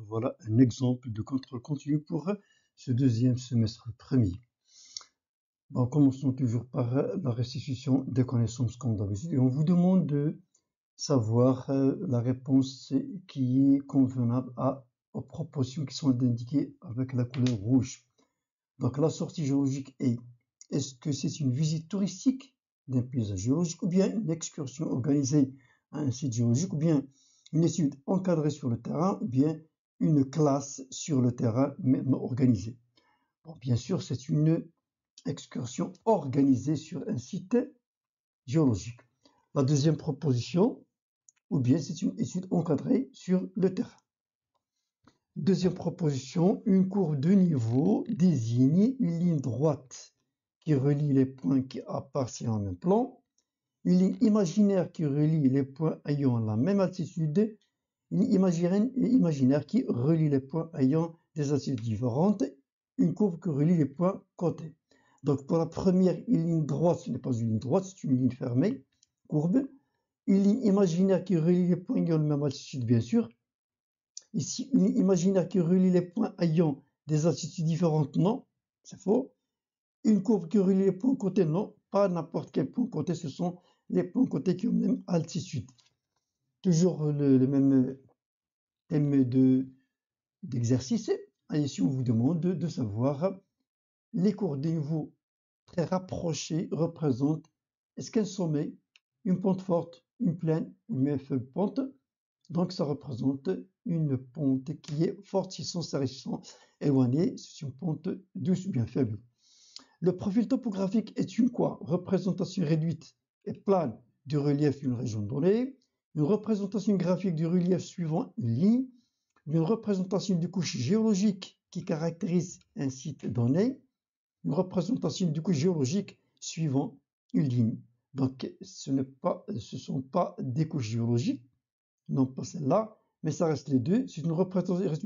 Voilà un exemple de contrôle continu pour ce deuxième semestre premier. Bon, commençons toujours par la restitution des connaissances comme d'habitude et on vous demande de savoir la réponse qui est convenable aux propositions qui sont indiquées avec la couleur rouge. Donc la sortie géologique est-ce que c'est une visite touristique d'un paysage géologique ou bien une excursion organisée à un site géologique ou bien une étude encadrée sur le terrain ou bien une classe sur le terrain même organisée. Bon, bien sûr, c'est une excursion organisée sur un site géologique. La deuxième proposition, ou bien c'est une étude encadrée sur le terrain. Deuxième proposition, une courbe de niveau désigne une ligne droite qui relie les points qui appartiennent au même plan, une ligne imaginaire qui relie les points ayant la même altitude, une imaginaire qui relie les points ayant des altitudes différentes, une courbe qui relie les points côtés. Donc pour la première, une ligne droite, ce n'est pas une ligne droite, c'est une ligne fermée, courbe. Une ligne imaginaire qui relie les points ayant la même altitude, bien sûr. Ici, une ligne imaginaire qui relie les points ayant des altitudes différentes, non, c'est faux. Une courbe qui relie les points côtés, non, pas n'importe quel point côté, ce sont les points côtés qui ont la même altitude. Toujours le même thème d'exercice. Et ici, on vous demande de savoir les courbes de niveau très rapprochées représentent est-ce qu'un sommet, une pente forte, une plaine, une faible pente. Donc ça représente une pente qui est forte si son résistant éloigné, c'est une pente douce ou bien faible. Le profil topographique est une quoi? Représentation réduite et plane du relief d'une région donnée, une représentation graphique du relief suivant une ligne, une représentation du couche géologique qui caractérise un site donné, une représentation du couche géologique suivant une ligne. Donc ce sont pas des couches géologiques, non pas celle-là, mais ça reste les deux. C'est une représentation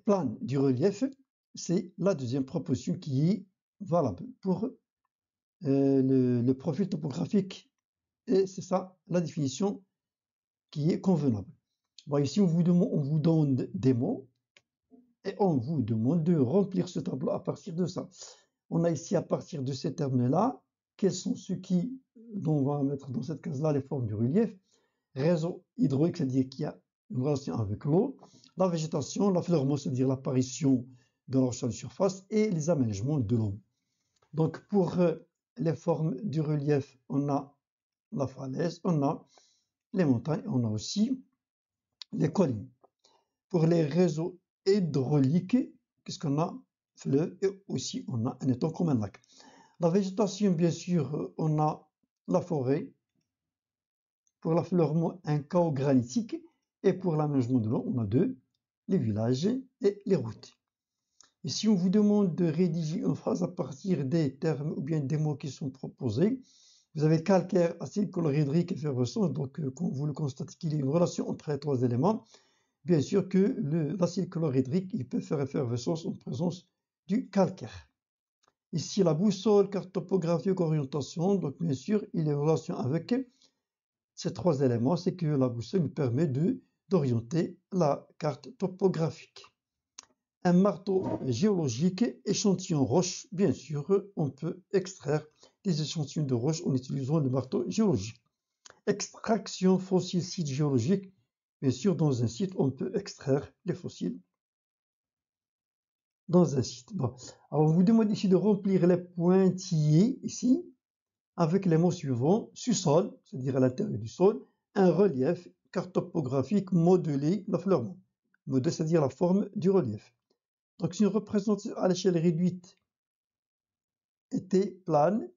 plane du relief. C'est la deuxième proposition qui est valable pour le profil topographique. Et c'est ça la définition qui est convenable. Bon, ici, on vous donne des mots et on vous demande de remplir ce tableau à partir de ça. On a ici, à partir de ces termes-là, quels sont ceux dont on va mettre dans cette case-là les formes du relief. Réseau hydraulique, c'est-à-dire qu'il y a une relation avec l'eau, la végétation, l'affleurement, c'est-à-dire l'apparition de la roche à la surface, et les aménagements de l'eau. Donc pour les formes du relief, on a la falaise, on a les montagnes, on a aussi les collines. Pour les réseaux hydrauliques, qu'est-ce qu'on a? Fleuve, et aussi on a un étang comme un lac. La végétation, bien sûr, on a la forêt. Pour l'affleurement, un chaos granitique. Et pour l'aménagement de l'eau, on a les villages et les routes. Et si on vous demande de rédiger une phrase à partir des termes ou bien des mots qui sont proposés, vous avez calcaire, acide chlorhydrique, effervescence. Donc, quand vous le constatez qu'il y a une relation entre les trois éléments, bien sûr que l'acide chlorhydrique, il peut faire effervescence en présence du calcaire. Ici, la boussole, carte topographique, orientation. Donc, bien sûr, il y a une relation avec ces trois éléments, c'est que la boussole nous permet d'orienter la carte topographique. Un marteau géologique, échantillon roche, bien sûr, on peut extraire des échantillons de roche en utilisant le marteau géologique. Extraction fossile site géologique, bien sûr, dans un site, on peut extraire les fossiles dans un site. Bon. Alors, on vous demande ici de remplir les pointillés, ici, avec les mots suivants, sous-sol, c'est-à-dire à l'intérieur du sol, un relief, carte topographique, modelé, l'affleurement. Modèle, c'est-à-dire la forme du relief. Donc, si on représente à l'échelle réduite, était plane,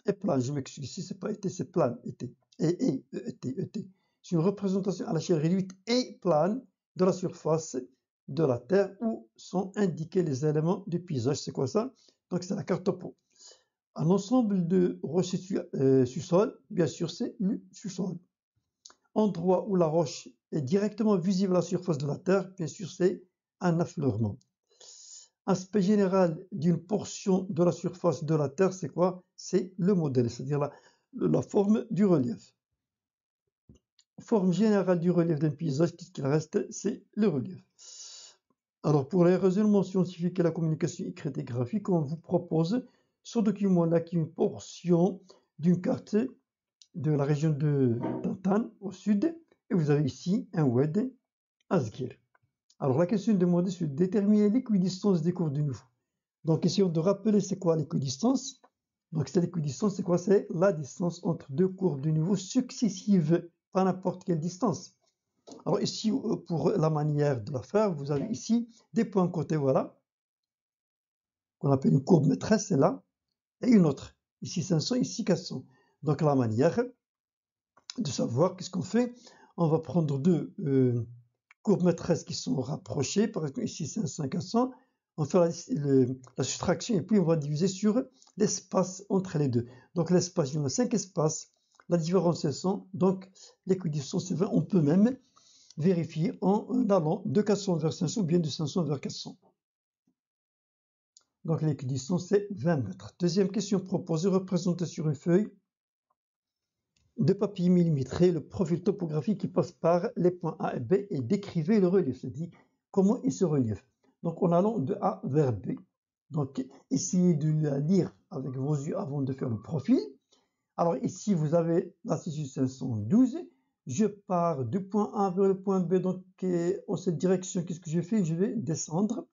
et plane, je m'excuse, ici c'est pas été, c'est plane, était, était. C'est une représentation à l'échelle réduite et plane de la surface de la Terre où sont indiqués les éléments du paysage. C'est quoi ça? Donc, c'est la carte topo. Un ensemble de roches sous-sol, bien sûr, c'est le sous-sol. Endroit où la roche est directement visible à la surface de la Terre, bien sûr, c'est un affleurement. Aspect général d'une portion de la surface de la Terre, c'est quoi? C'est le modèle, c'est-à-dire la forme du relief. forme générale du relief d'un paysage, qu'est-ce qu'il reste? C'est le relief. Alors, pour les raisonnements scientifiques et la communication écrite et graphique, on vous propose ce document-là qui est une portion d'une carte de la région de Tantan au sud, et vous avez ici un Oued Asgir. Alors, la question demandée, c'est de déterminer l'équidistance des cours du niveau. Donc, essayons de rappeler c'est quoi l'équidistance. Donc, c'est l'équidistance, c'est quoi? C'est la distance entre deux courbes de niveau successives, pas n'importe quelle distance. Alors ici, pour la manière de la faire, vous avez ici des points côté, voilà, qu'on appelle une courbe maîtresse, c'est là, et une autre, ici 500, ici 400. Donc la manière de savoir, qu'est-ce qu'on fait? On va prendre deux courbes maîtresses qui sont rapprochées, par exemple ici 500, 400, on fait la soustraction et puis on va diviser sur l'espace entre les deux. Donc l'espace, il y en a 5 espaces, la différence c'est 100, donc l'équidistance c'est 20, on peut même vérifier en allant de 400 vers 500 ou bien de 500 vers 400. Donc l'équidistance c'est 20 mètres. Deuxième question proposée, représentez sur une feuille de papier millimétré le profil topographique qui passe par les points A et B et décrivez le relief, c'est-à-dire comment il se relief. Donc en allant de A vers B. Donc essayez de la lire avec vos yeux avant de faire le profil. Alors ici vous avez latitude 512. Je pars du point A vers le point B, donc en cette direction, qu'est-ce que je fais? Je vais descendre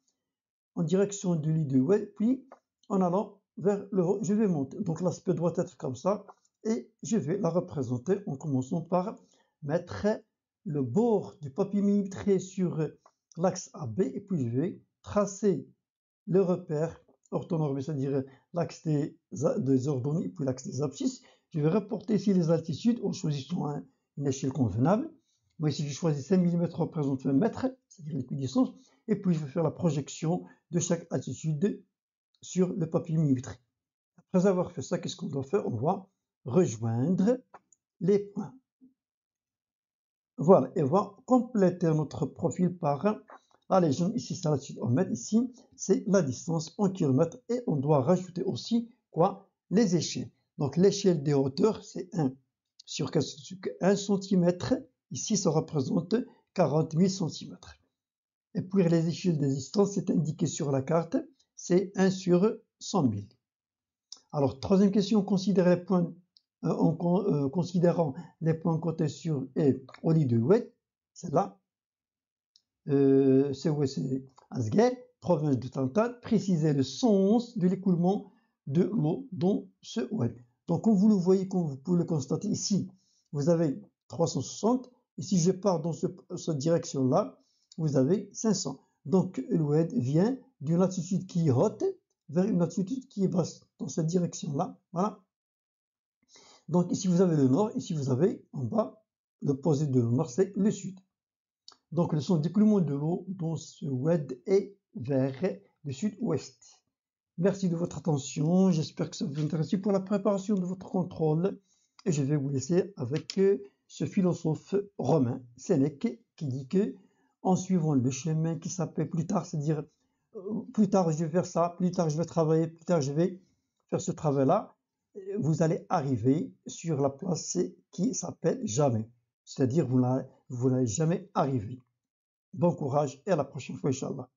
en direction du lit de Oued, puis en allant vers le haut, je vais monter. Donc l'aspect doit être comme ça, et je vais la représenter en commençant par mettre le bord du papier millimétré sur l'axe AB, et puis je vais tracer le repère orthonormé, c'est-à-dire l'axe des ordonnées, et puis l'axe des abscisses. Je vais reporter ici les altitudes en choisissant une échelle convenable. Moi ici je choisis 5 mm représente 20 mètres, c'est-à-dire l'équidistance, et puis je vais faire la projection de chaque altitude sur le papier millimétré. Après avoir fait ça, qu'est-ce qu'on doit faire? On va rejoindre les points. Voilà, et on va compléter notre profil par la légende. Ici c'est l'altitude en mètres, ici c'est la distance en kilomètres, et on doit rajouter aussi quoi? Les échelles. Donc l'échelle des hauteurs c'est 1 sur 1 cm. Ici ça représente 40 000 cm. Et puis les échelles des distances, c'est indiqué sur la carte, c'est 1 sur 100 000. Alors, troisième question, considérant les points cotés sur et au lit de Oued, c'est là, c'est Asgay, province de Tantan, préciser le sens de l'écoulement de l'eau dans ce Oued. Donc, comme vous le voyez, comme vous pouvez le constater ici, vous avez 360, et si je pars dans cette direction-là, vous avez 500. Donc, l'Oued vient d'une latitude qui est haute vers une latitude qui est basse, dans cette direction-là. Voilà. Donc, ici, vous avez le nord, ici, vous avez en bas, l'opposé de le nord, c'est le sud. Donc, le sens d'écoulement de l'eau dans ce Oued est vers le sud-ouest. Merci de votre attention. J'espère que ça vous intéresse pour la préparation de votre contrôle. Et je vais vous laisser avec ce philosophe romain, Sénèque, qui dit que en suivant le chemin qui s'appelle plus tard, c'est-à-dire plus tard je vais faire ça, plus tard je vais travailler, plus tard je vais faire ce travail-là, vous allez arriver sur la place qui s'appelle jamais. C'est-à-dire vous n'allez jamais arriver. Bon courage et à la prochaine fois, Inch'Allah.